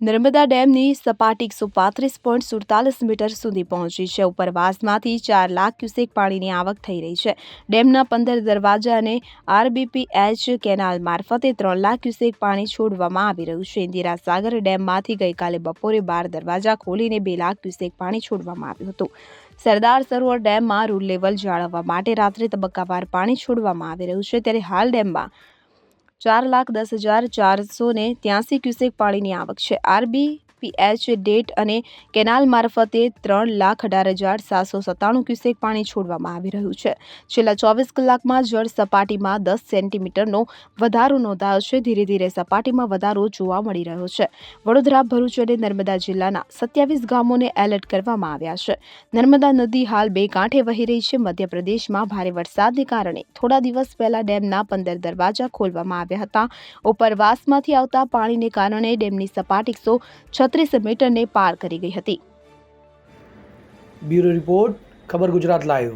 નર્મદા ડેમની સપાટી 135.47 મીટર સુધી પહોંચી છે। ઉપરવાસમાંથી 4 લાખ ક્યુસેક પાણીની આવક થઈ રહી છે। ડેમના 15 દરવાજા અને આરબીપીએચ કેનાલ મારફતે 3 લાખ ક્યુસેક પાણી છોડવામાં આવી રહ્યું છે। ઇન્દિરા સાગર ડેમમાંથી ગઈકાલે બપોરે 12 દરવાજા ખોલીને 2 લાખ ક્યુસેક પાણી છોડવામાં આવ્યું હતું। સરદાર સરોવર ડેમમાં રૂલ લેવલ જાળવવા માટે રાત્રે તબક્કાવાર પાણી છોડવામાં આવી રહ્યું છે, ત્યારે હાલ ડેમમાં 4,10,483 ક્યુસેક પાણીની આવક છે। આરબીપીએચ ડેટ અને કેનાલ મારફતે 3,18,797 ક્યુસેક પાણી છોડવામાં આવી રહ્યું છે। છેલ્લા 24 કલાકમાં જળ સપાટીમાં 10 સેન્ટીમીટરનો વધારો નોંધાયો છે। ધીરે ધીરે સપાટીમાં વધારો જોવા મળી રહ્યો છે। વડોદરા, ભરૂચ અને નર્મદા જિલ્લાના 27 ગામોને એલર્ટ કરવામાં આવ્યા છે। નર્મદા નદી હાલ 2 કાંઠે વહી રહી છે। મધ્યપ્રદેશમાં ભારે વરસાદને કારણે થોડા દિવસ પહેલા ડેમના 15 દરવાજા ખોલવામાં આવ્યા હતા। ઉપરવાસમાંથી આવતા પાણીને કારણે ડેમની સપાટી 136 મીટરને પાર કરી ગઈ હતી। બ્યુરો રિપોર્ટ, ખબર ગુજરાત લાઈવ।